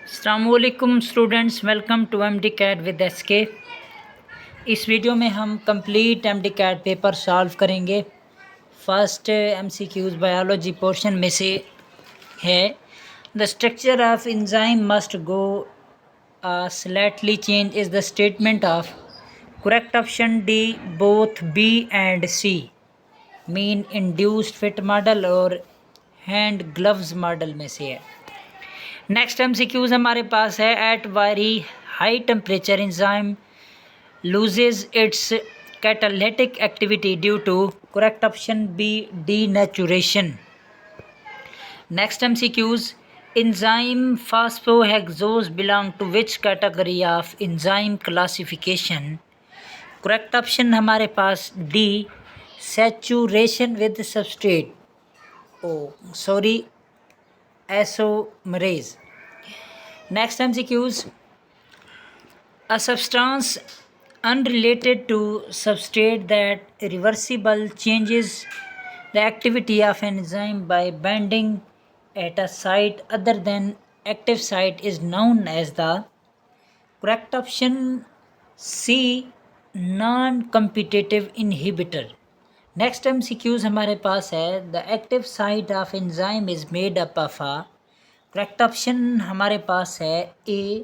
अस्सलामुअलैकुम students, welcome to MDCAT with SK. इस video में हम complete MDCAT paper solve करेंगे। फर्स्ट एमसीक्यूज बायोलॉजी पोर्शन में से है, the structure of enzyme must go slightly change is the statement of. Correct option D both B and C. Mean induced fit model और hand gloves model में से है। Next MCQs हमारे पास है, at very high temperature enzyme loses its catalytic activity due to. Correct option B denaturation. Next MCQs, enzyme phosphohexose belong to which category of enzyme classification. Correct option हमारे पास D saturation with substrate, isomerase. Next MCQs, a substance unrelated to substrate that reversible changes the activity of an enzyme by binding at a site other than active site is known as the. Correct option C, non-competitive inhibitor. Next MCQs हमारे पास है, the active site of enzyme is made up of आ। Correct option हमारे पास है A,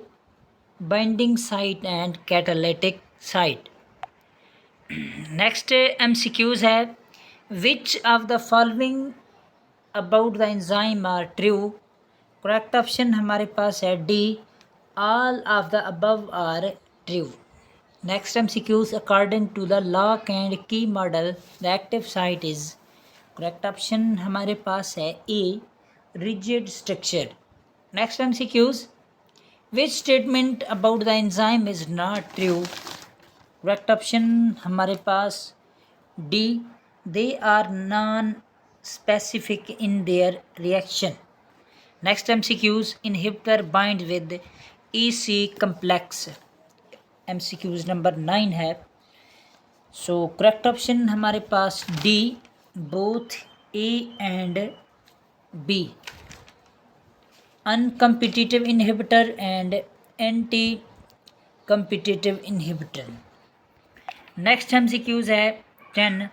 binding site and catalytic site. Next MCQs है, which of the following about the enzyme are true. Correct option हमारे पास है D, all of the above are true. Next MCQs, according to the lock and key model the active site is. Correct option हमारे पास है A, rigid structure. Next MCQs, which statement about the enzyme is not true. Correct option हमारे पास D, they are non-specific in their reaction. Next MCQs, inhibitor bind with EC complex. MCQs number 9 है। So correct option हमारे पास D, both A and B, uncompetitive inhibitor and anti competitive inhibitor. Next MCQs है 10,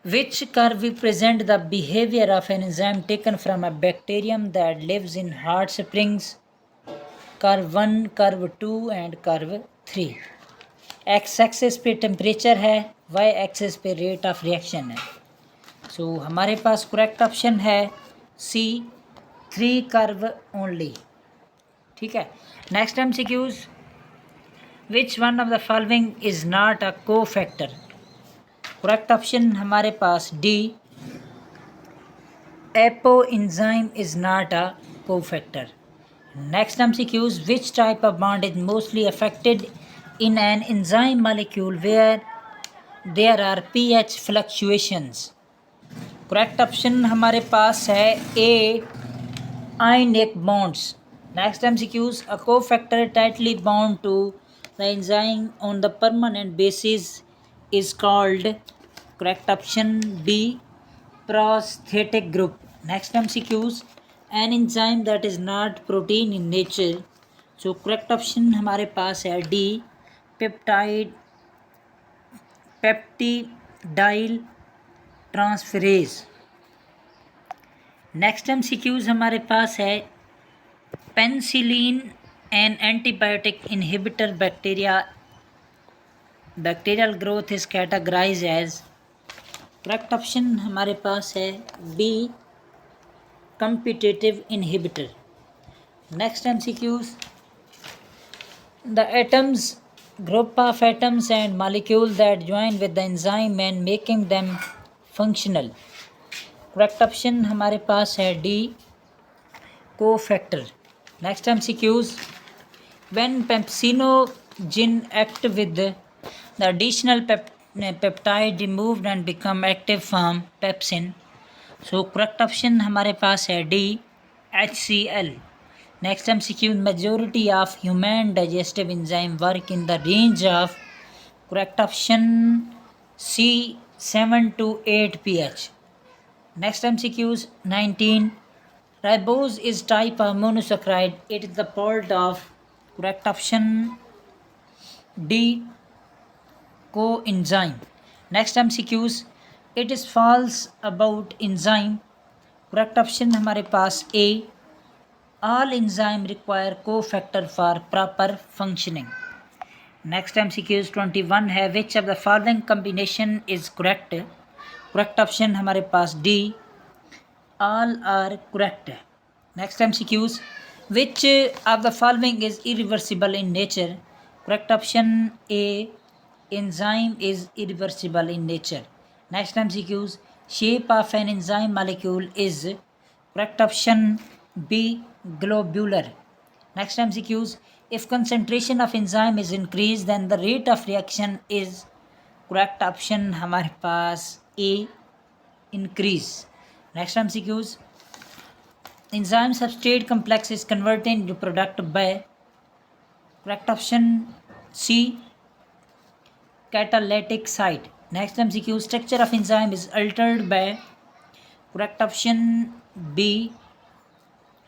which curve represent the behaviour of an enzyme taken from a bacterium that lives in hot springs. Curve 1, curve 2 and curve 3। X axis पे temperature है, Y axis पे rate of reaction है। So हमारे पास correct option है सी, 3 curve only. ठीक है। Next MCQs, which one of the following is not a co factor. Correct option हमारे पास D, apo enzyme is not a co factor. Next MCQs, which type of bond is mostly affected in an enzyme molecule where there are pH fluctuations. Correct option हमारे पास है A, ionic bonds. Next MCQs, a cofactor tightly bound to the enzyme on the permanent basis is called. Correct option B, prosthetic group. Next MCQs, an enzyme that is not protein in nature. So correct option हमारे पास है D, peptidyl transferase. Next MCQs हमारे पास है, penicillin an antibiotic inhibitor bacterial growth is categorized as. correct option हमारे पास है B, competitive inhibitor. Next MCQs, the atoms, group of atoms and molecules that join with the enzyme and making them functional. Correct option हमारे पास है D, cofactor. Next MCQs, when pepsinogen act with the additional peptide removed and become active form pepsin. So correct option हमारे पास है D, HCl. Next MCQ, majority of human digestive enzyme work in the range of. Correct option C, 7 to 8 pH. नेक्स्ट MCQs 19, Ribose is type of monosaccharide. It is the part of correct option D coenzyme. Next MCQs. It is false about enzyme. Correct option हमारे पास A. All enzyme require cofactor for proper functioning. Next MCQs 21 है which of the following combination is correct. Correct option हमारे पास D. All are correct. Next MCQs which of the following is irreversible in nature. Correct option A. Enzyme is irreversible in nature. Next MCQs shape of an enzyme molecule is. Correct option B. Globular. Next MCQs if concentration of enzyme is increased then the rate of reaction is. Correct option हमारे पास A. Increase. Next MCQs enzyme substrate complex is converted into product by. Correct option C. Catalytic site. Next MCQ structure of enzyme is altered by. Correct option B.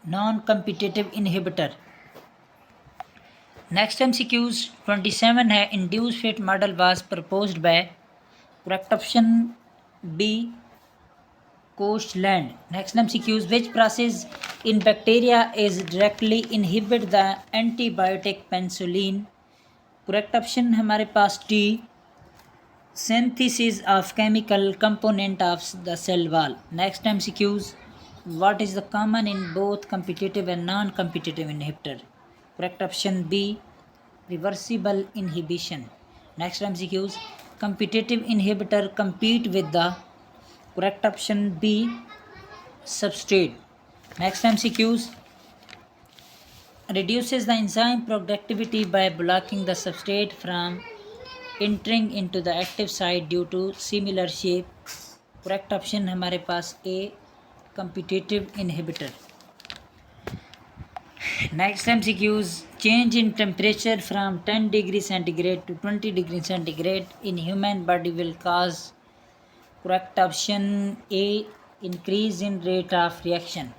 Non-competitive inhibitor. Next MCQs 27 है induced fit model was proposed by. Correct option B. Kochland. Next MCQs which process in bacteria is directly inhibit the antibiotic penicillin. Correct option हमारे पास D. Synthesis of chemical component of the cell wall. Next MCQs what is the common in both competitive and non-competitive inhibitor. Correct option B. Reversible inhibition. Next MCQs competitive inhibitor compete with the. Correct option B. Substrate. Next MCQs reduces the enzyme productivity by blocking the substrate from entering into the active site due to similar shape. Correct option हमारे पास A. Competitive inhibitor. Next MCQs change in temperature from 10 degrees centigrade to 20 degrees centigrade in human body will cause. Correct option A. Increase in rate of reaction.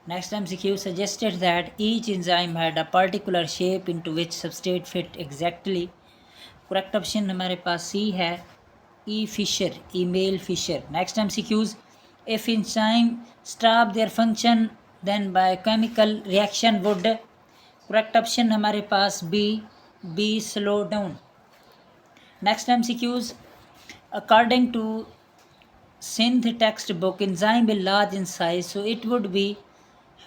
Next MCQ suggested that each enzyme had a particular shape into which substrate fit exactly. Correct option हमारे पास C है. E. Fisher. Emil Fisher. Next MCQs if enzyme stop their function then biochemical reaction would. Correct option हमारे पास B. B. Slow down. Next MCQs according to synth textbook enzyme will large in size so it would be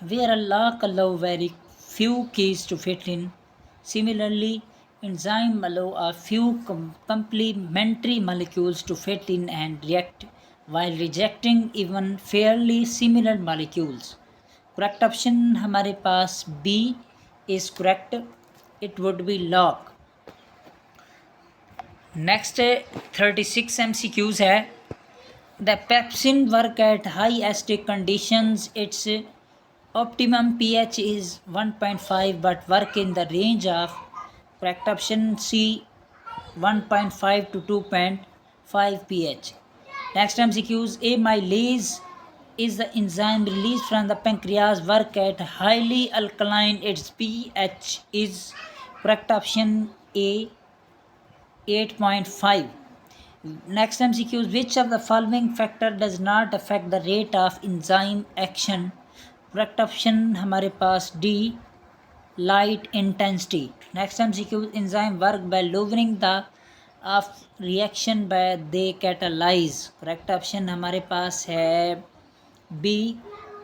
where a lock allow very few keys to fit in. Similarly enzyme allow a few complementary molecules to fit in and react while rejecting even fairly similar molecules. Correct option हमारे पास B is correct. It would be lock. Next 36 MCQs है. The pepsin work at high acidic conditions. Its optimum pH is 1.5 but work in the range of. Correct option C. 1.5 to 2.5 pH. Next MCQs amylase is the enzyme released from the pancreas work at highly alkaline. Its pH is. Correct option A. 8.5. Next MCQs which of the following factor does not affect the rate of enzyme action. Correct option हमारे पास D. Light intensity. Next MCQ enzyme work by lowering the of reaction by they catalyze. Correct option हमारे पास है B.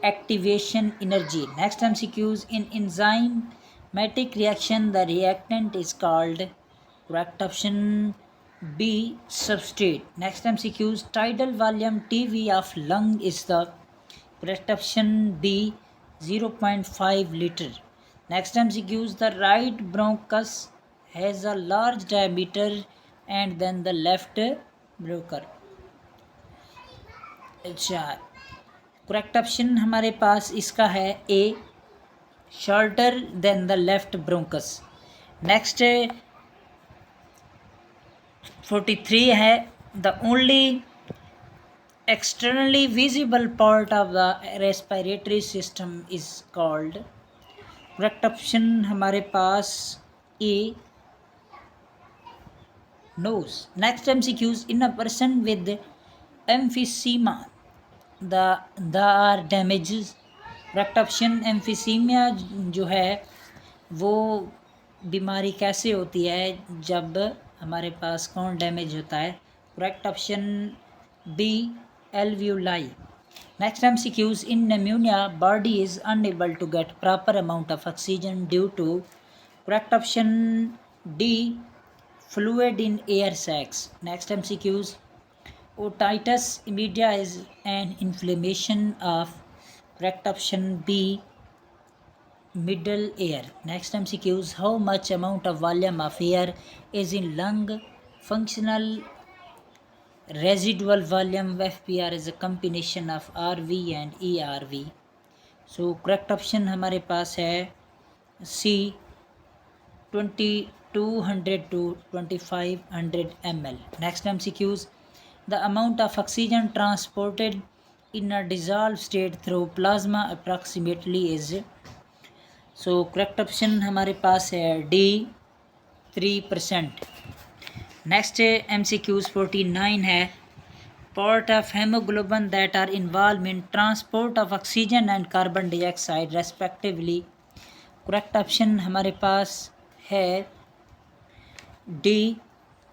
Activation energy. Next MCQs in enzymatic reaction the reactant is called. Correct option B. Substrate. Next MCQs tidal volume TV of lung is the. Correct option B. 0.5 liter. Next MCQs the right bronchus has a large diameter and then the left bronchus. अच्छा correct option हमारे पास इसका है A. Shorter than the left bronchus. Next 43 है the only externally visible part of the respiratory system is called, correct option हमारे पास A, nose. Next MCQs, in a person with emphysema, the are damages. correct option emphysema जो है वो बीमारी कैसे होती है जब हमारे पास कौन डैमेज होता है. correct option B, alveoli. Next MCQs, in pneumonia body is unable to get proper amount of oxygen due to, correct option D, fluid in air sacs. Next MCQs, otitis media is an inflammation of, correct option B, middle ear. Next MCQs, how much amount of volume of air is in lung? Functional residual volume FPR is a combination of RV and ERV. So correct option हमारे पास है C, 2200 to 2500 ml. Next MCQs, the amount of oxygen transported in a dissolved state through plasma approximately is. So correct option हमारे पास है D, 3%. Next MCQs 49 है, part of hemoglobin that are involved in transport of oxygen and carbon dioxide respectively. correct option हमारे पास है D,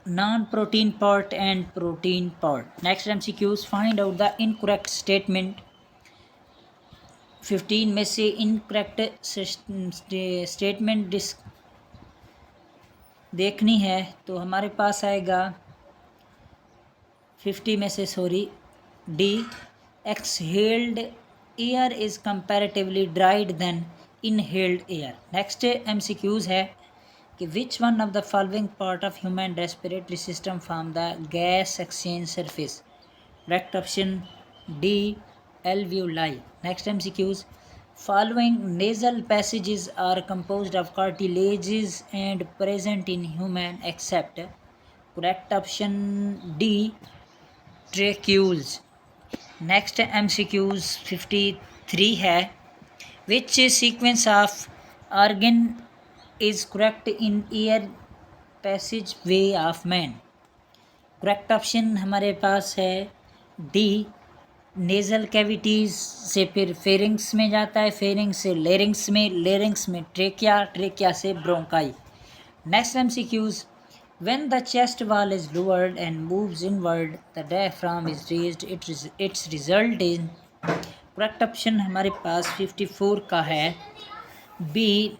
non-protein part and protein part. Next MCQs, find out the incorrect statement. 15 में से incorrect statement देखनी है तो हमारे पास आएगा 50 में से D, exhaled air is comparatively dried than inhaled air. Next MCQs है कि which one of the following part of human respiratory system form the gas exchange surface? Correct option D, alveoli. Next MCQs, following nasal passages are composed of cartilages and present in human except, correct option D, tracheoles. Next MCQs 53 है, which sequence of organ is correct in air passage way of man? correct option हमारे पास है D, nasal cavities से फिर pharynx में जाता है, pharynx से लेरिंग्स में ट्रेकिया से bronchi. Next MCQs, when the chest wall is lowered and moves inward, the diaphragm is raised, its result in, correct option हमारे पास 54 का है B,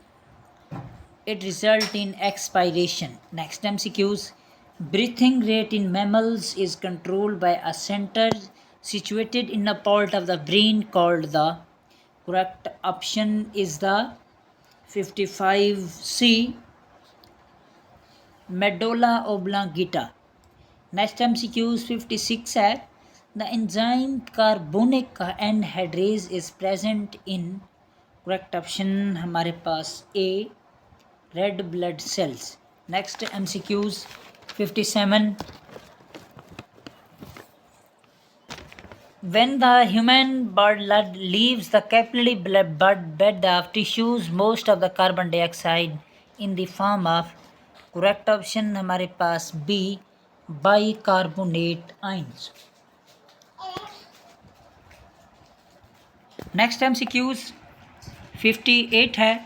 it result in expiration. Next MCQs, breathing rate in mammals is controlled by a center situated in a part of the brain called the, correct option is the 55C, medulla oblongata. Next MCQs 56 है, the enzyme carbonic anhydrase is present in, correct option हमारे पास A, red blood cells. Next MCQs 57, when the human blood leaves the capillary blood bed of tissues, most of the carbon dioxide in the form of, correct option हमारे पास B, bicarbonate ions. Next MCQs 58 है,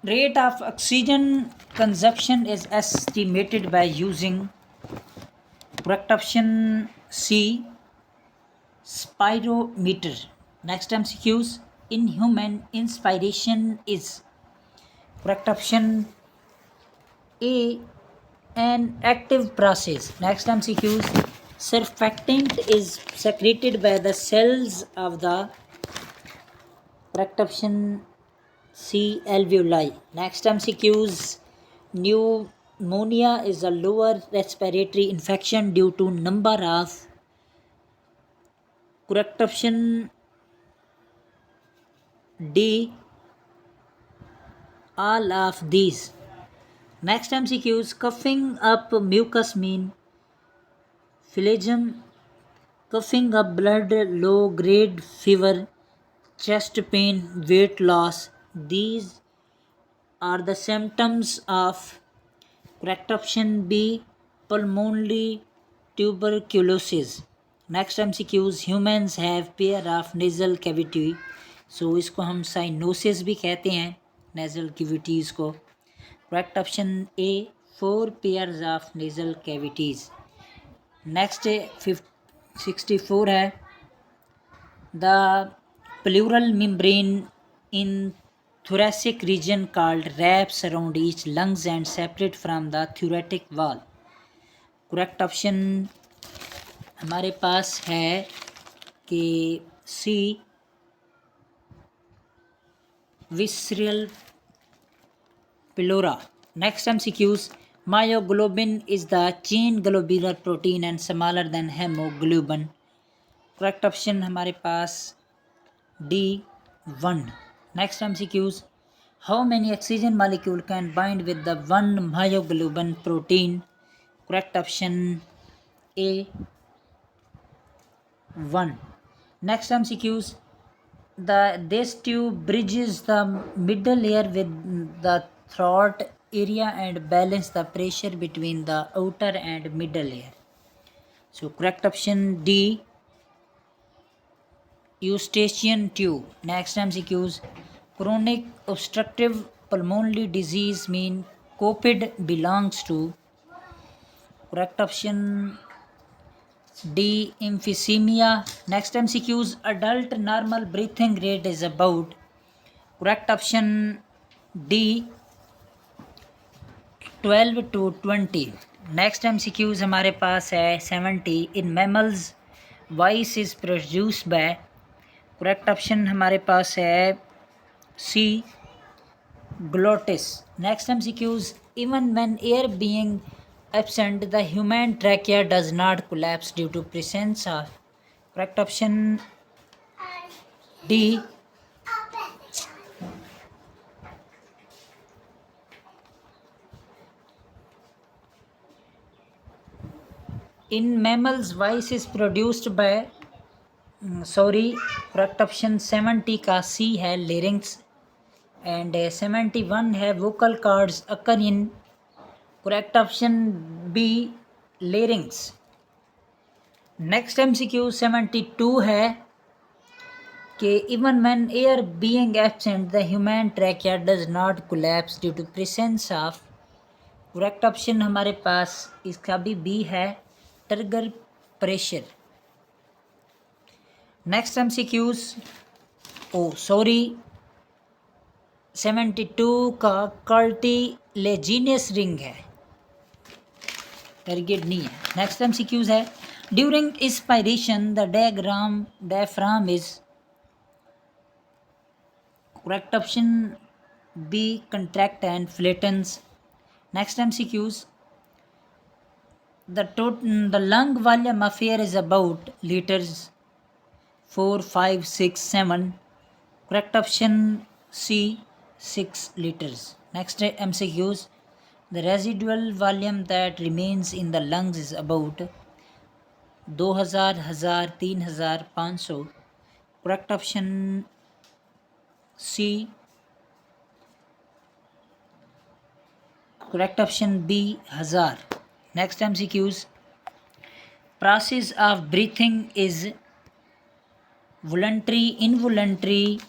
rate of oxygen consumption is estimated by using, correct option C, spirometer. Next MCQs, in human inspiration is, correct option A, an active process. Next MCQs, surfactant is secreted by the cells of the, correct option C, alveoli. Next MCQs, pneumonia is a lower respiratory infection due to number of, correct option D, all of these. Next MCQs, coughing up mucus mean phlegm, coughing up blood, low grade fever, chest pain, weight loss. These are the symptoms of correct option B, pulmonary tuberculosis. Next MCQs, humans have pair of nasal cavity. So इसको हम cyanosis भी कहते हैं nasal cavities को. Correct option A, 4 pairs of nasal cavities. Next 64 है the pleural membrane in thoracic region called wraps around each lungs and separate from the thoracic wall. Correct option हमारे पास है कि C, visceral pleura. Next MCQs, myoglobin is the chain globular protein and smaller than hemoglobin. Correct option हमारे पास D, 1. Next MCQs, how many oxygen molecule can bind with the one myoglobin protein? Correct option A, 1. Next MCQs, this tube bridges the middle layer with the throat area and balance the pressure between the outer and middle layer. So correct option D, Eustachian tube. Next MCQs, chronic obstructive pulmonary disease mean COVID belongs to. Correct option D, emphysema. Next MCQs, adult normal breathing rate is about. Correct option D, 12 to 20. Next MCQs हमारे पास है 70. In mammals, voice is produced by. Correct option हमारे पास है C, glottis. Next MCQs, even when air being absent, the human trachea does not collapse due to presence of. Correct option D, in mammals voice is produced by correct option 70 का C है larynx and 71 है vocal cords occur in. Correct option B, larynx. Next MCQ 72 है कि even when air being absent, the human trachea does not collapse due to presence of. Correct option हमारे पास इसका भी B है, trigger pressure. Next MCQs 72 का cartilaginous ring है, target नहीं है. Next MCQs है during inspiration the diaphragm is. Correct option B, contract and flattens. Next MCQs, the lung volume of air is about liters 4, 5, 6, 7. Correct option C, 6 liters. Next MCQs, the residual volume that remains in the lungs is about 2000, 1000, 3000, 500. Correct option C. Correct option B, 1000. Next MCQs, process of breathing is voluntary, involuntary,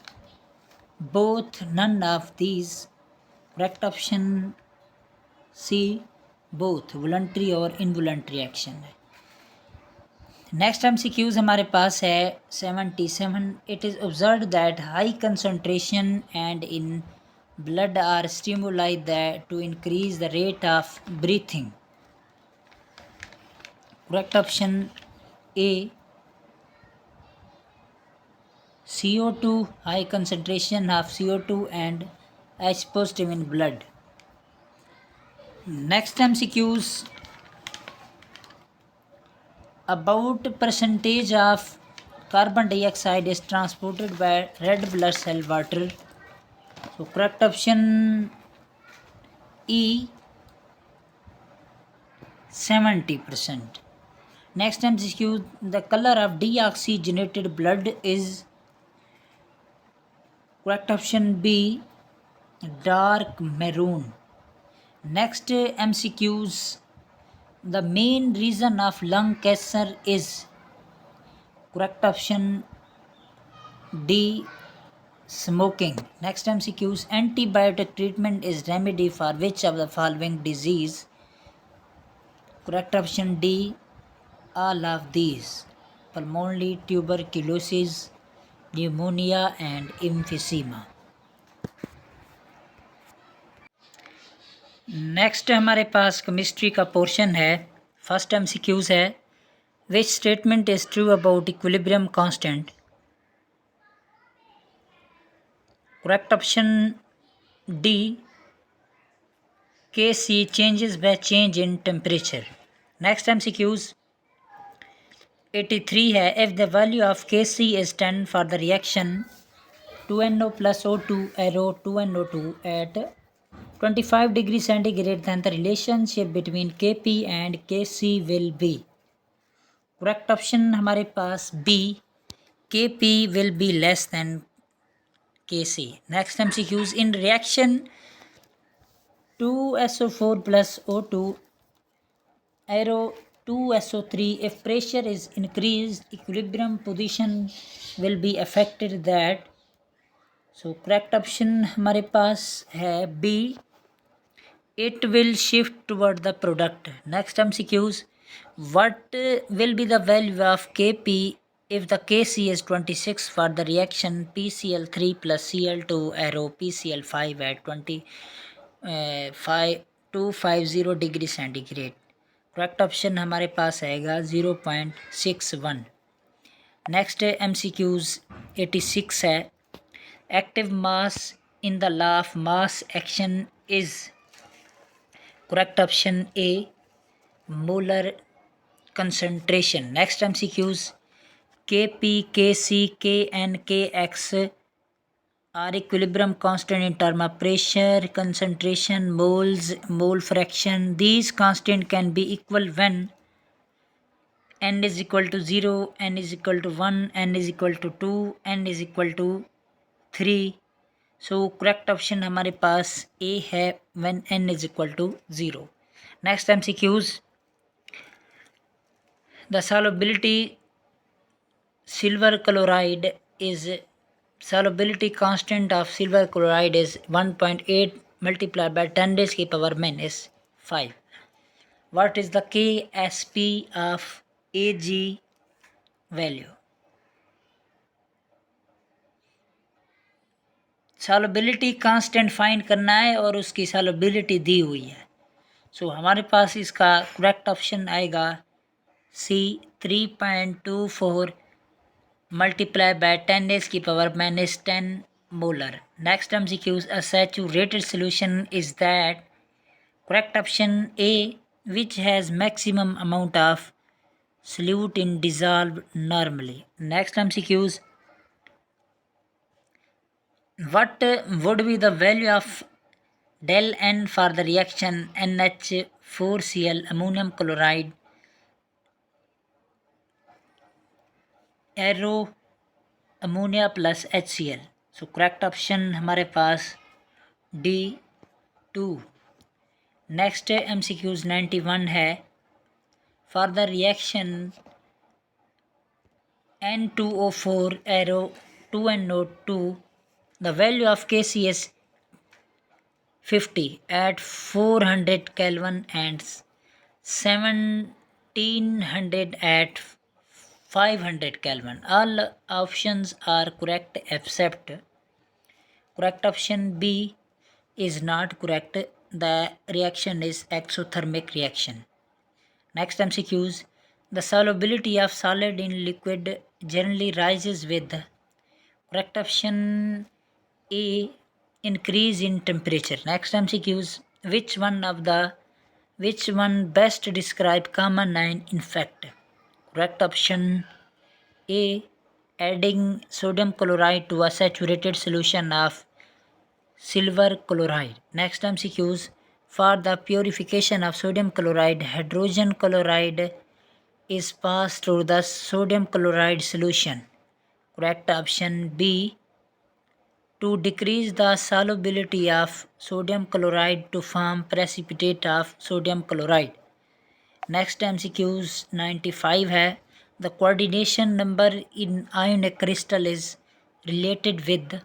both, none of these. Correct option C, both, voluntary और involuntary action है. Next MCQs हमारे पास है 77. It is observed that high concentration and in blood are stimuli that to increase the rate of breathing. Correct option A, CO2, high concentration of CO2 and H positive in blood. Next MCQs, about percentage of carbon dioxide is transported by red blood cell water. So correct option E, 70%. Next MCQ, the color of deoxygenated blood is correct option B, dark maroon. Next MCQs, the main reason of lung cancer is correct option D, smoking. Next MCQs, antibiotic treatment is remedy for which of the following disease? Correct option D, all of these: pulmonary tuberculosis, pneumonia and emphysema. Next हमारे पास chemistry का portion है. First MCQs है, which statement is true about equilibrium constant? Correct option D, Kc changes by change in temperature. Next MCQs 83 है, if the value of Kc is 10 for the reaction 2NO plus O2 arrow 2NO2 at 25 degree centigrade, then the relationship between Kp and Kc will be? Correct option हमारे पास B, Kp will be less than Kc. Next MCQs, in reaction 2SO4 plus O2 arrow 2SO3, if pressure is increased, equilibrium position will be affected that. So correct option हमारे पास है B, it will shift toward the product. Next MCQs, what will be the value of Kp if the Kc is 26 for the reaction PCl3 plus Cl2 arrow PCl5 at 250 degree centigrade? Correct option हमारे पास आएगा 0.61. Next MCQs 86 है, active mass in the law of mass action is? Correct option A, molar concentration. Next MCQs Kp, Kc, Kn, Kx are equilibrium constant in terms of pressure, concentration, moles, mole fraction. These constant can be equal when n is equal to 0, n is equal to 1, n is equal to 2, n is equal to 3. So correct option हमारे पास A है, when n is equal to 0. Next MCQs, the solubility constant of silver chloride is 1.8 multiplied by 10 raised की power minus 5. What is the Ksp of Ag value? Solubility constant find करना है और उसकी solubility दी हुई है. So हमारे पास इसका correct option आएगा C, 3.24 multiplied by 10 raised की power minus 10 molar. Next MCQs, a saturated solution is that? Correct option A, which has maximum amount of solute in dissolved normally. Next MCQs, what would be the value of del N for the reaction NH4Cl ammonium chloride arrow ammonia plus HCl? So correct option हमारे पास D, 2. Next MCQs 91 है, for the reaction N2O4 arrow 2NO2, the value of Kc is 50 at 400 Kelvin and 1700 at 500 Kelvin. All options are correct except correct option B is not correct. The reaction is exothermic reaction. Next MCQs, the solubility of solid in liquid generally rises with? Correct option A, increase in temperature. Next MCQs, which one best describe common line effect? Correct option A, adding sodium chloride to a saturated solution of silver chloride. Next MCQs, for the purification of sodium chloride, hydrogen chloride is passed through the sodium chloride solution. Correct option B. To decrease the solubility of sodium chloride to form precipitate of sodium chloride. Next MCQs 95 है. The coordination number in ionic crystal is related with.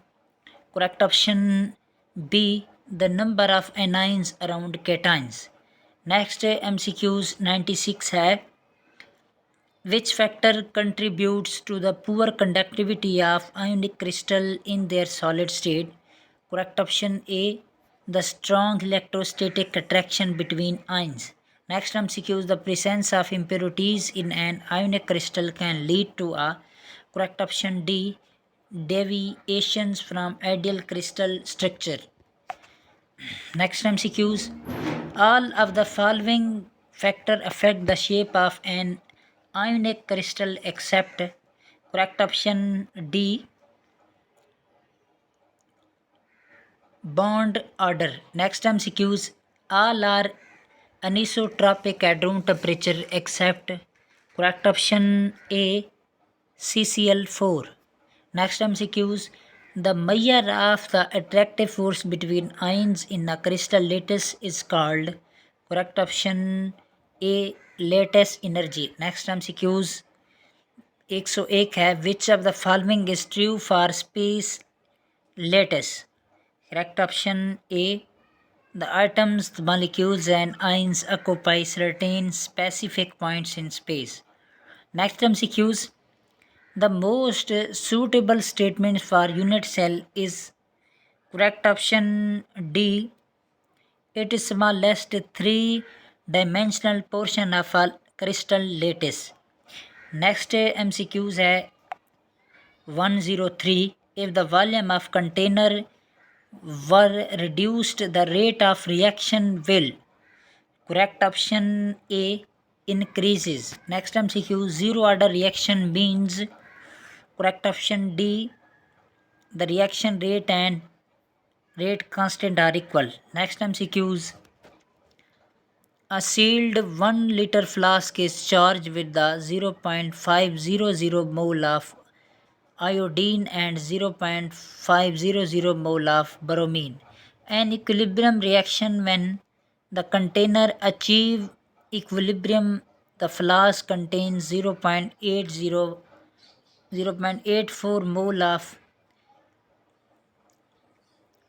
Correct option B. The number of anions around cations. Next MCQs 96 है. Which factor contributes to the poor conductivity of ionic crystal in their solid state? Correct option A. The strong electrostatic attraction between ions. Next MCQ is the presence of impurities in an ionic crystal can lead to a. Correct option D. Deviations from ideal crystal structure. Next MCQs. All of the following factors affect the shape of an ionic crystal except. Correct option D. Bond order. Next MCQs. All are anisotropic at room temperature except. Correct option A. CCl4. Next MCQs. The measure of the attractive force between ions in a crystal lattice is called. Correct option A. Lattice energy. Next MCQs 101 है. Which of the following is true for space lattice? Correct option A. The atoms, the molecules and ions occupy certain specific points in space. Next MCQs. The most suitable statement for unit cell is. Correct option D. It is smallest three-dimensional portion of a crystal lattice. Next MCQs है 103. If the volume of container were reduced, the rate of reaction will. Correct option A. Increases. Next MCQ. Zero order reaction means. Correct option D. The reaction rate and rate constant are equal. Next MCQs. A sealed 1 liter flask is charged with the 0.500 mole of iodine and 0.500 mole of bromine. An equilibrium reaction. When the container achieves equilibrium, the flask contains 0.84 mole of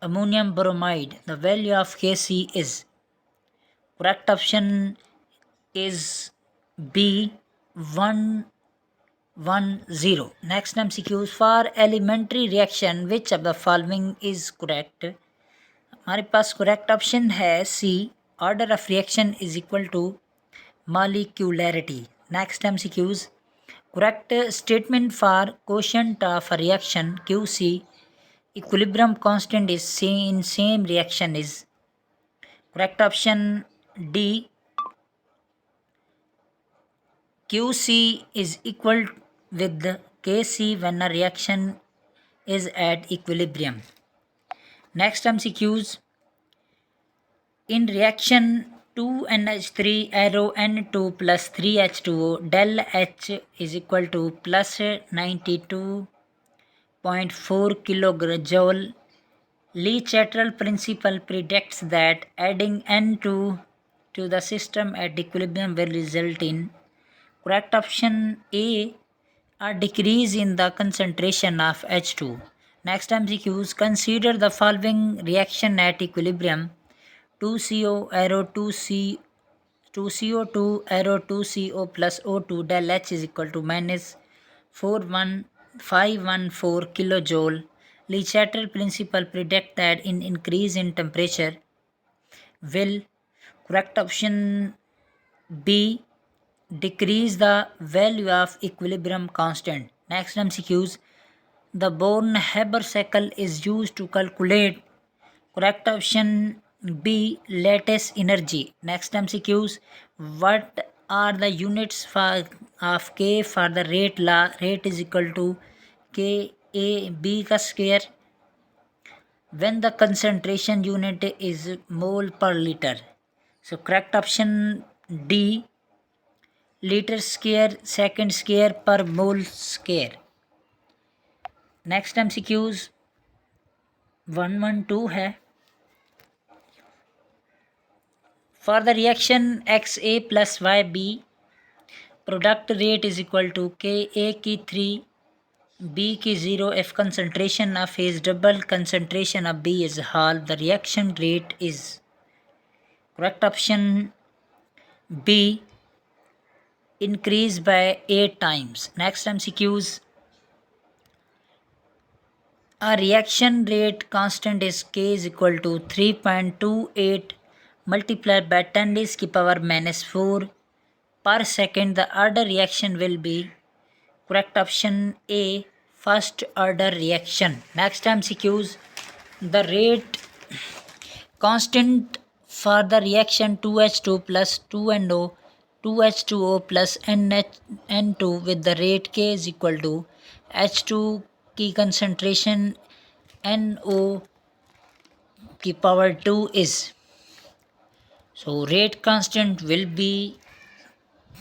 ammonium bromide. The value of Kc is. Correct option is B. 110. Next MCQs. For elementary reaction, which of the following is correct? हमारे पास correct option है C. Order of reaction is equal to molecularity. Next MCQs. Correct statement for quotient of a reaction QC. Equilibrium constant is in same reaction is. Correct option D. QC is equal with Kc when a reaction is at equilibrium. Next MCQs. In reaction 2NH3 arrow N2 plus 3H2O, del H is equal to plus 92.4 kilojoule. Le-Chatral principle predicts that adding N2 to the system at equilibrium will result in. Correct option A. A decrease in the concentration of H2. Next MCQs. Consider the following reaction at equilibrium. 2CO arrow 2CO2 arrow 2CO plus O2 del H is equal to minus 41514 kilojoule. Le-Chatral principle predict that in increase in temperature will. Correct option B. Decrease the value of equilibrium constant. Next MCQs. The Born-Haber cycle is used to calculate. Correct option B. Lattice energy. Next MCQs. What are the units of K for the rate law? Rate is equal to KAB का square when the concentration unit is mole per liter. So correct option D. Litre square second square per mole square. Next MCQs 112 है। For the reaction XA + YB product rate is equal to K A की 3 B की 0 if concentration of A is double concentration of B is half the reaction rate is correct option B increase by 8 times. Next MCQs a reaction rate constant is K is equal to 3.28 multiplied by 10 raised to the power -4 per second. The order reaction will be correct option A first order reaction. Next MCQs the rate constant for the reaction 2H2 plus 2NO 2H2O plus N2 with the rate K is equal to H2 की concentration NO की power 2 is. So rate constant will be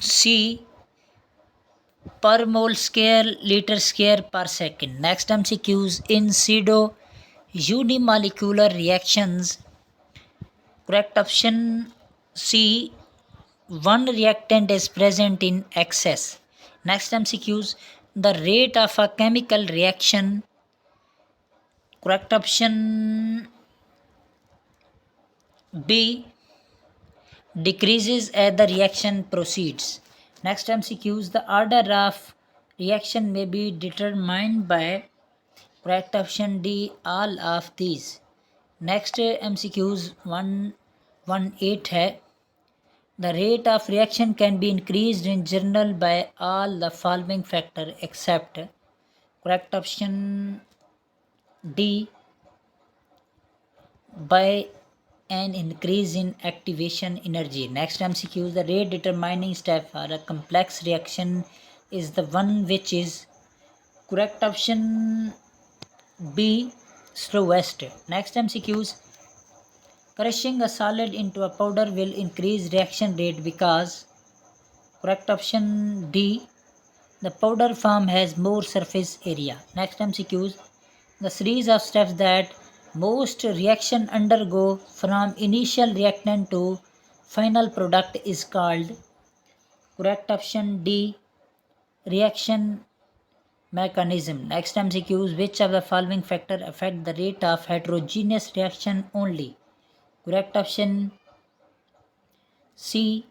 C per mole square liter square per second. Next MCQs in pseudo unimolecular reactions correct option C one reactant is present in excess. Next MCQs the rate of a chemical reaction correct option B decreases as the reaction proceeds. Next MCQs the order of reaction may be determined by correct option D all of these. Next MCQs 118 है the rate of reaction can be increased in general by all the following factor except correct option D by an increase in activation energy. Next MCQ the rate determining step for a complex reaction is the one which is correct option B slowest. Next MCQs crushing a solid into a powder will increase reaction rate because correct option D the powder form has more surface area. Next MCQs the series of steps that most reaction undergo from initial reactant to final product is called correct option D reaction mechanism. Next MCQs which of the following factor affect the rate of heterogeneous reaction only? Correct option C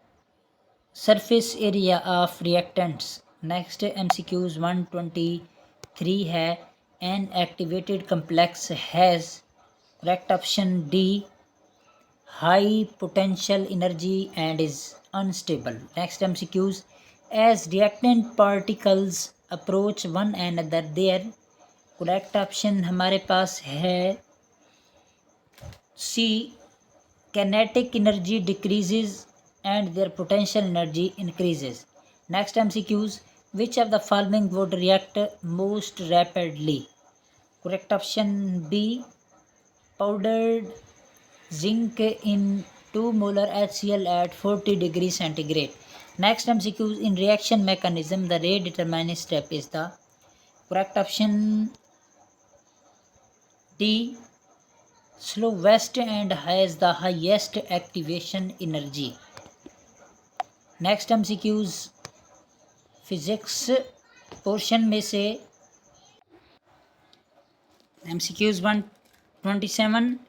surface area of reactants. Next MCQs 123 है an activated complex has correct option D high potential energy and is unstable. Next MCQs as reactant particles approach one another their correct option हमारे पास है C kinetic energy decreases and their potential energy increases. Next MCQs which of the following would react most rapidly? Correct option B powdered zinc in 2 molar HCl at 40 degrees centigrade. Next MCQs in reaction mechanism the rate determining step is the correct option D slowest and has the highest activation energy. Next MCQs physics portion में से MCQs 127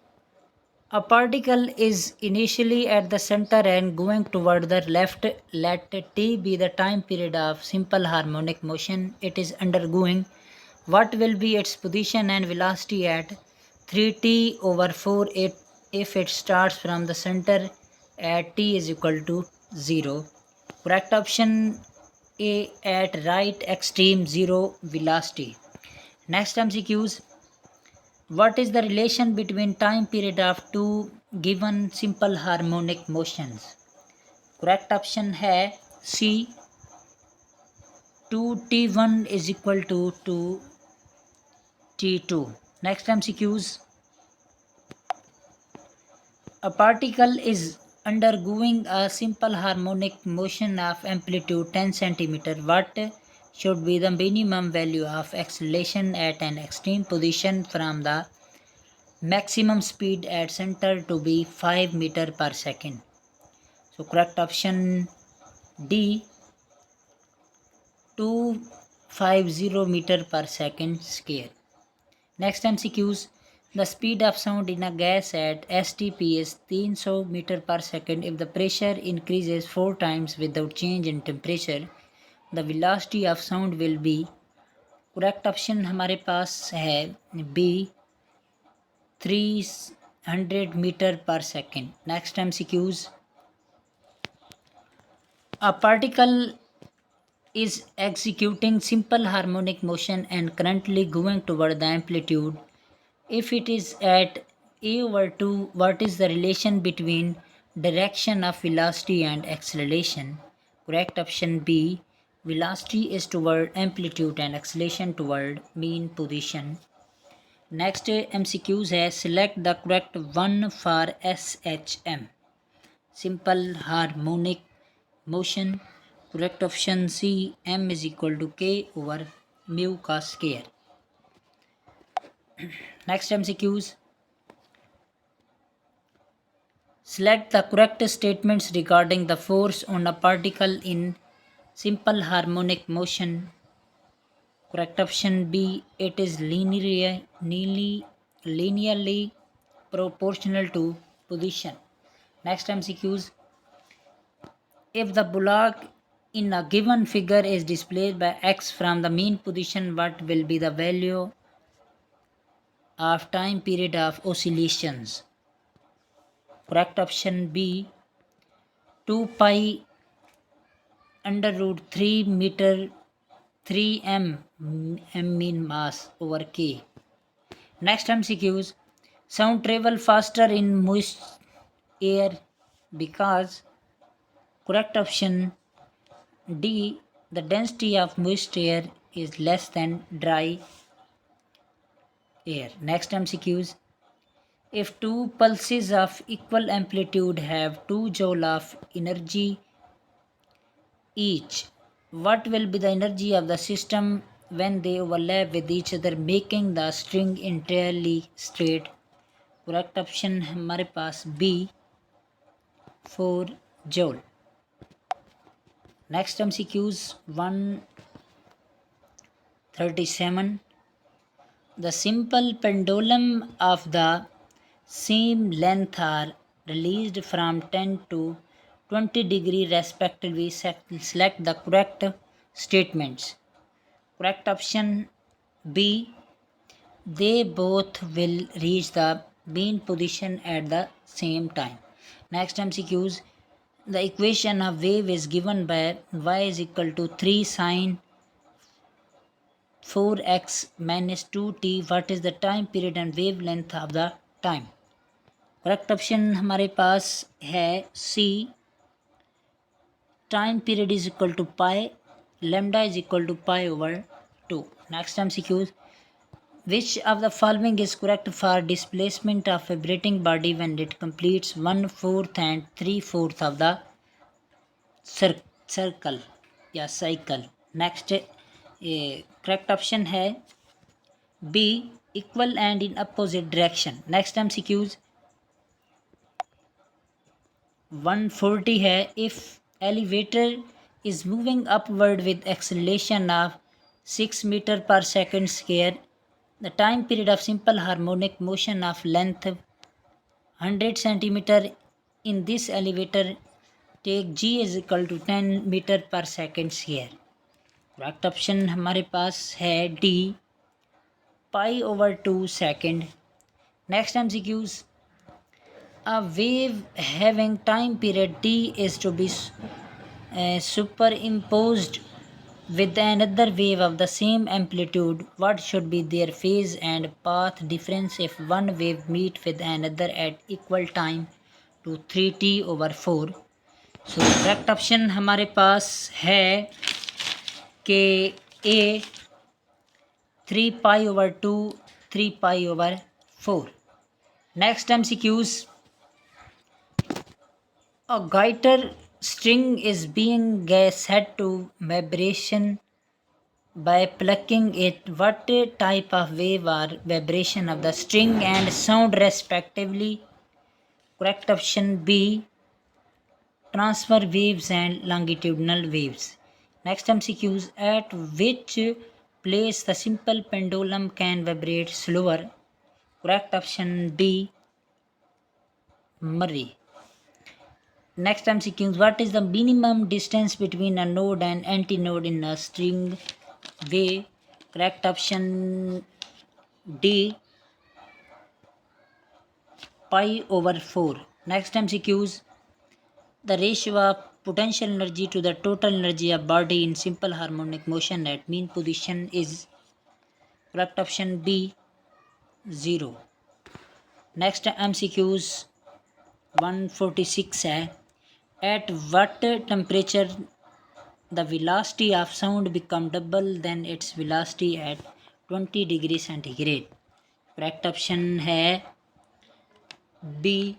a particle is initially at the center and going toward the left. Let t be the time period of simple harmonic motion it is undergoing. What will be its position and velocity at 3t/4 if it starts from the center at t is equal to 0? Correct option A at right extreme 0 velocity. Next MCQs what is the relation between time period of two given simple harmonic motions? Correct option है C 2t1 is equal to 2t2. Next MCQs a particle is undergoing a simple harmonic motion of amplitude 10 centimeter, what should be the minimum value of acceleration at an extreme position from the maximum speed at center to be 5 meter per second? So correct option D, 250 meter per second square. Next MCQs. The speed of sound in a gas at STP is 300 meter per second. If the pressure increases 4 times without change in temperature, the velocity of sound will be. correct option हमारे पास है B, 300 meter per second. Next MCQs. A particle is executing simple harmonic motion and currently going toward the amplitude. If it is at a over 2, what is the relation between direction of velocity and acceleration? Correct option B. Velocity is toward amplitude and acceleration toward mean position. Next MCQs है select the correct one for SHM. Simple harmonic motion. Correct option C. M is equal to K over mu का square. Next MCQs. Select the correct statements regarding the force on a particle in simple harmonic motion. Correct option B. It is linearly proportional to position. Next MCQs. If the bulk in a given figure is displayed by x from the mean position, what will be the value of time period of oscillations? Correct option B. 2 pi under root 3 meter 3 m mean mass over k. Next MCQs. Sound travel faster in moist air because. Correct option D. The density of moist air is less than dry air. Next MCQs. If two pulses of equal amplitude have 2 joule of energy each, what will be the energy of the system when they overlap with each other, making the string entirely straight? Correct option हमारे पास B, 4 joule. Next MCQs 137. The simple pendulum of the same length are released from 10 to 20 degree respectively. Select the correct statements. Correct option B. They both will reach the mean position at the same time. Next MCQs. The equation of wave is given by y is equal to 3 sine 4x minus 2t. What is the time period and wavelength of the time? Correct option हमारे पास है C. Time period is equal to pi, lambda is equal to pi over 2. Next MCQs. Which of the following is correct for displacement of vibrating body when it completes 1/4 and 3/4 of the circle या cycle? Next correct option है B, equal and in opposite direction. Next MCQs. 140 है. If elevator is moving upward with acceleration of 6 meter per second square, the time period of simple harmonic motion of length 100 centimeter in this elevator, take g is equal to 10 meter per second square. Correct option हमारे पास है D, pi over 2 second. Next MCQs. A wave having time period t is to be superimposed with another wave of the same amplitude. What should be their phase and path difference if one wave meet with another at equal time to 3t over 4? So correct option हमारे पास है कि A, 3 pi over 2, 3 pi over 4. Next MCQs. A guitar string is being set to vibration by plucking it. What type of wave or vibration of the string and sound respectively? Correct option B, transfer waves and longitudinal waves. Next MCQs, at which place the simple pendulum can vibrate slower? Correct option D, Murray. Next MCQs, what is the minimum distance between a node and antinode in a string wave? Correct option D, pi over 4. Next MCQs, the ratio of potential energy to the total energy of body in simple harmonic motion at mean position is? Correct option B, 0. Next MCQs 146 है, at what temperature the velocity of sound become double than its velocity at 20 degree centigrade? Correct option है B,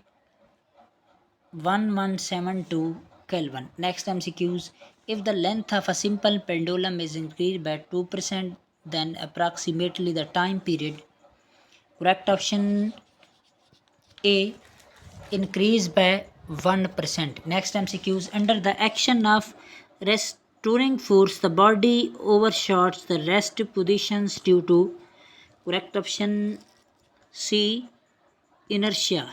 1172 Kelvin. Next MCQs, if the length of a simple pendulum is increased by 2%, then approximately the time period? Correct option A, increase by 1%. Next MCQs, under the action of restoring force, the body overshoots the rest positions due to? Correct option C, inertia.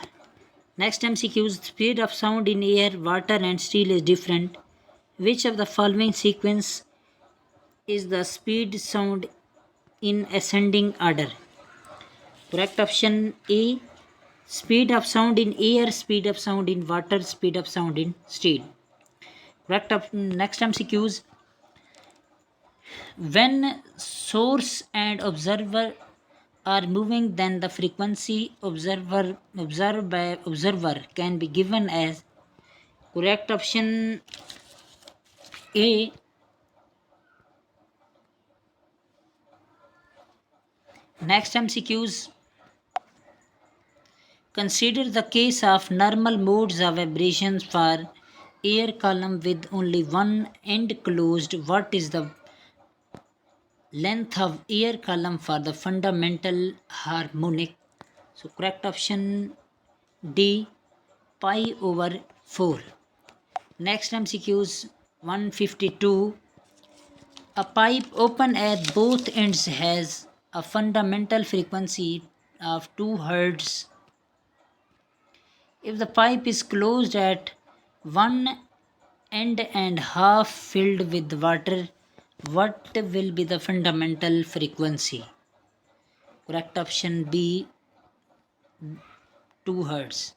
Next MCQs, speed of sound in air, water and steel is different. Which of the following sequence is the speed sound in ascending order? Correct option A, speed of sound in air, speed of sound in water, speed of sound in steel. Next MCQs, when source and observer are moving, then the frequency observed by observer can be given as? Correct option A, next MCQs, consider the case of normal modes of vibrations for air column with only one end closed. What is the length of air column for the fundamental harmonic? So correct option D, pi over 4. Next MCQs 152, a pipe open at both ends has a fundamental frequency of 2 Hz. If the pipe is closed at one end and half filled with water, what will be the fundamental frequency? Correct option B, 2 Hz.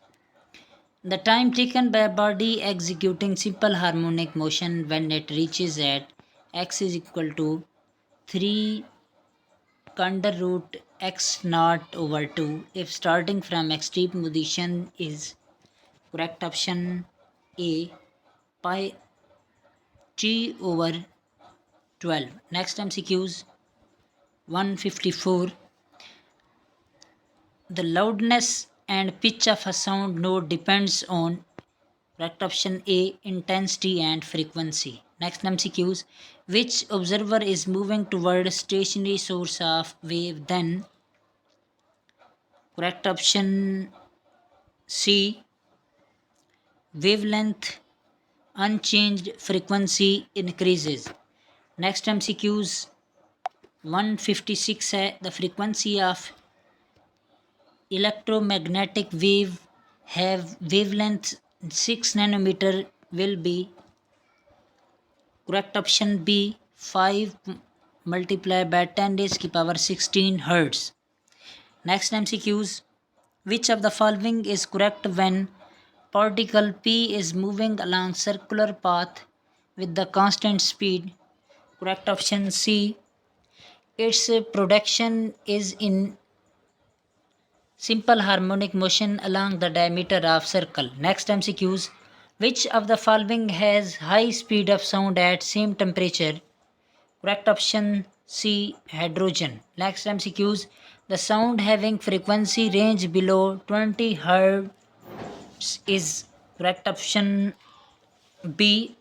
The time taken by a body executing simple harmonic motion when it reaches at x is equal to 3 under root x naught over 2 if starting from extreme position is? Correct option A, pi t over 12. Next MCQs 154, the loudness and pitch of a sound node depends on? Correct option A, intensity and frequency. Next MCQs, which observer is moving toward stationary source of wave then? Correct option C, wavelength unchanged, frequency increases. Next MCQs 156 है, the frequency of electromagnetic wave have wavelength 6 nanometer will be? Correct option B, 5 multiplied by 10 raised to power 16 Hertz. Next MCQs, which of the following is correct when particle P is moving along circular path with the constant speed? Correct option C, its production is in simple harmonic motion along the diameter of circle. Next MCQs, which of the following has high speed of sound at same temperature? Correct option C, hydrogen. Next MCQs, the sound having frequency range below 20 Hz is? Correct option B,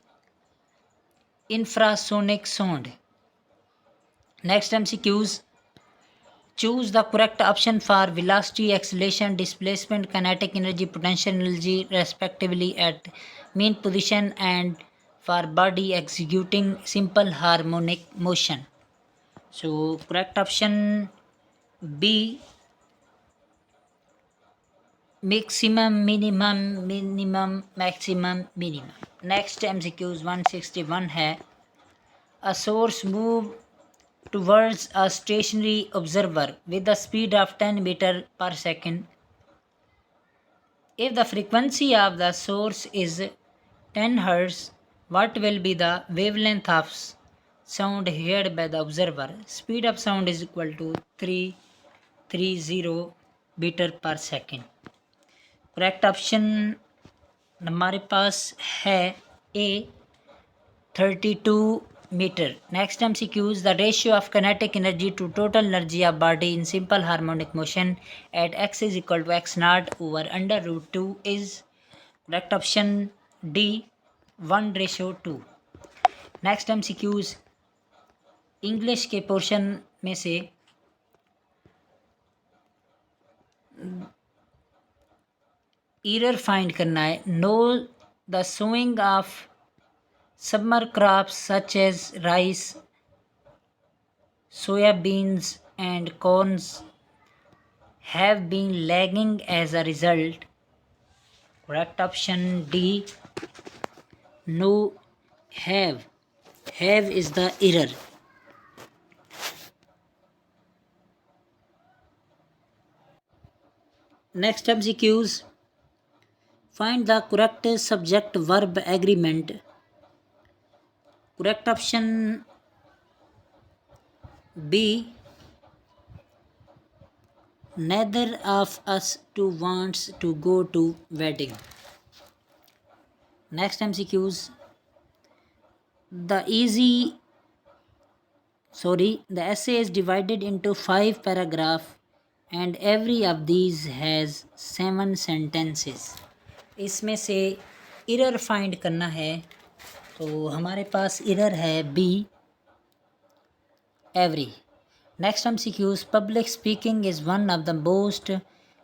infrasonic sound. Next MCQs. Choose the correct option for velocity, acceleration, displacement, kinetic energy, potential energy, respectively, at mean position and for body executing simple harmonic motion. So, correct option B, maximum, minimum, maximum, minimum. Next MCQs 161 है, a source move towards a stationary observer with a speed of 10 meter per second. If the frequency of the source is 10 Hz, what will be the wavelength of sound heard by the observer? Speed of sound is equal to 330 meter per second. Correct option हमारे पास है ए 32 meter. Next MCQs, the ratio of kinetic energy to total energy of body in simple harmonic motion at x is equal to x naught over under root 2 is correct option D 1:2. Next MCQs, English के portion में से error find करना है. No the sowing of summer crops such as rice, soya beans and corns have been lagging as a result. Correct option D, no, have. Have is the error. Next MCQs, find the correct subject verb agreement. Correct option B, neither of us two wants to go to wedding. Next MCQs, the essay is divided into 5 paragraphs and every of these has 7 sentences. इसमें से error find करना है, तो हमारे पास error है B, every. Next MCQs, public speaking is one of the most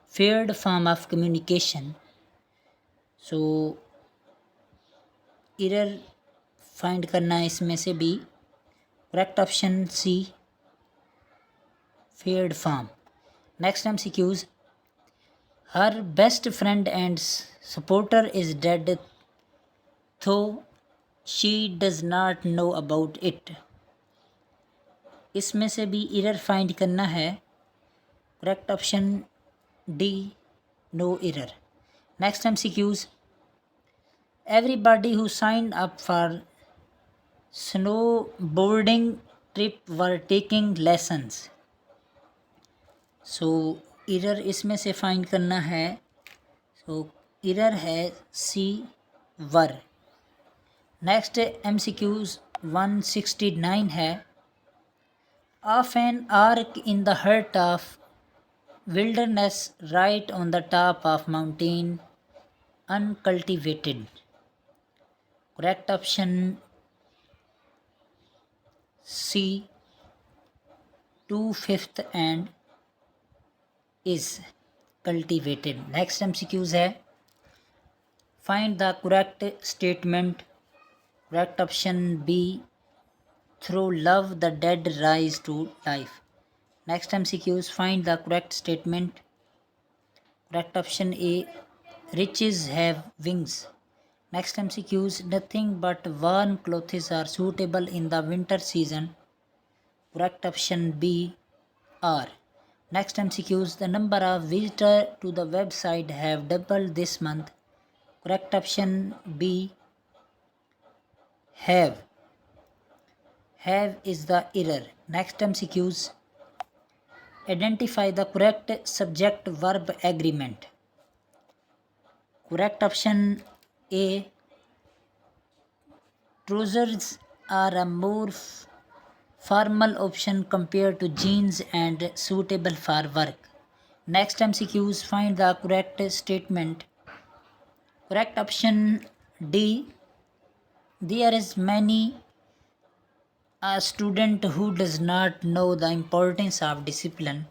feared form of communication. So error find करना है इसमें से B. Correct option C, feared form. Next MCQs, her best friend and supporter is dead though she does not know about it. इसमें से भी error find करना है. Correct option D, no error. Next MCQs, everybody who signed up for snowboarding trip were taking lessons. So error इसमें से find करना है. So error है सी, वर. नेक्स्ट MCQs 169 है, of an ark in the heart of wilderness right on the top of mountain uncultivated. Correct option C, 2/5 and is cultivated. Next MCQs है, find the correct statement. Correct option B, through love the dead rise to life. Next MCQs, find the correct statement. Correct option A, riches have wings. Next MCQs, nothing but warm clothes are suitable in the winter season. Correct option B, R. Next MCQs, the number of visitors to the website have doubled this month. Correct option B, have. Have is the error. Next MCQs, identify the correct subject verb agreement. Correct option A, trousers are a more formal option compared to jeans and suitable for work. Next MCQs, find the correct statement. Correct option D. There is many a student who does not know the importance of discipline.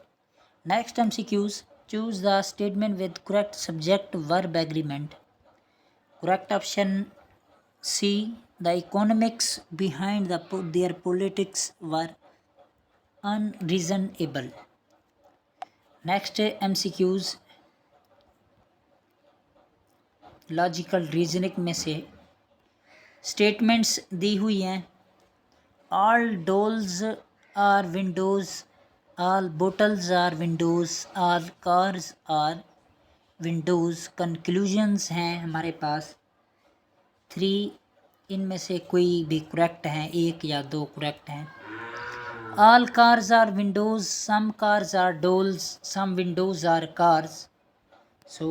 Next MCQs. Choose the statement with correct subject verb agreement. Correct option C. The economics behind their politics were unreasonable. Next MCQs. Logical reasoning में से statements दी हुई हैं. All dolls are windows, all bottles are windows, all cars are windows. Conclusions हैं हमारे पास 3. इनमें से कोई भी करेक्ट हैं, एक या दो करेक्ट हैं. All cars are windows, some cars are dolls, some windows are cars. So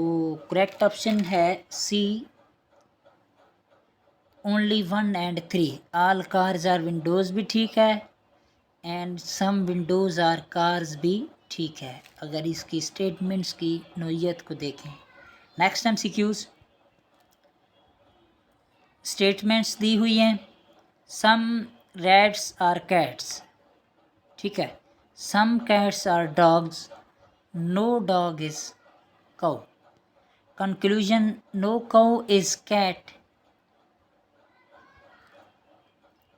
correct option है C. Only 1 and 3. All cars are windows भी ठीक है and some windows are cars भी ठीक है, अगर इसकी स्टेटमेंट्स की नोयत को देखें. Next MCQs. स्टेटमेंट्स दी हुई हैं. सम रैट्स आर कैट्स, ठीक है. Some cats are dogs, no dog is cow. Conclusion: no cow is cat,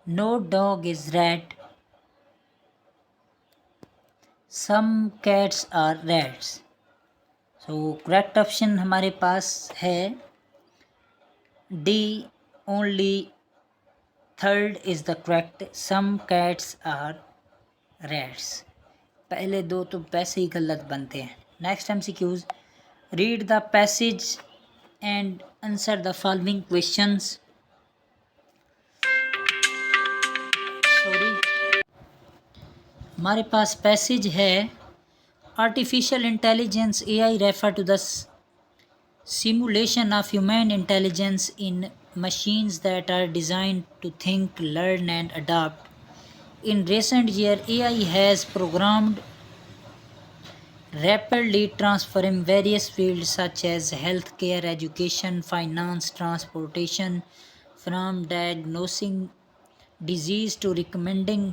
no dog is rat, some cats are rats. So correct option हमारे पास है D. Only third is the correct. Some cats are rats. पहले दो तो वैसे ही गलत बनते हैं. Next MCQs. Read the passage and answer the following questions. हमारे पास पैसेज है. Artificial intelligence AI refer to the simulation of human intelligence in machines that are designed to think, learn and adapt. In recent years, AI has programmed rapidly transforming various fields such as healthcare, education, finance, transportation. From diagnosing disease to recommending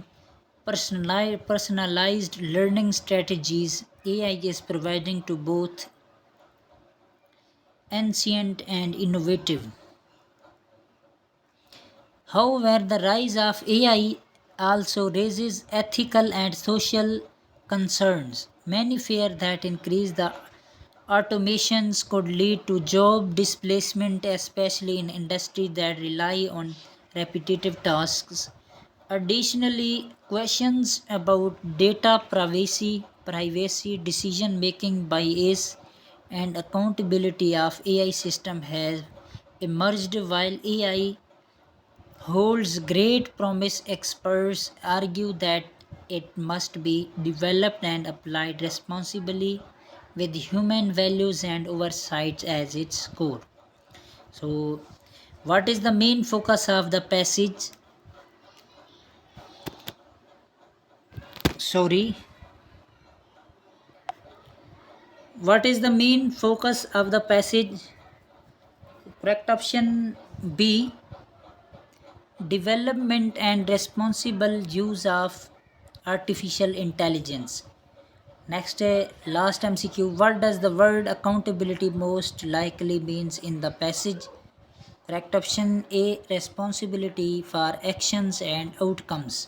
personalized learning strategies, AI is providing to both ancient and innovative. However, the rise of AI also raises ethical and social concerns. Many fear that increased automations could lead to job displacement, especially in industries that rely on repetitive tasks. Additionally, questions about data privacy, decision making bias, and accountability of AI system have emerged. While AI holds great promise, experts argue that it must be developed and applied responsibly with human values and oversight as its core. So, what is the main focus of the passage? What is the main focus of the passage? Correct option B. Development and responsible use of artificial intelligence. Next, last MCQ. What does the word accountability most likely means in the passage? Correct option A. Responsibility for actions and outcomes.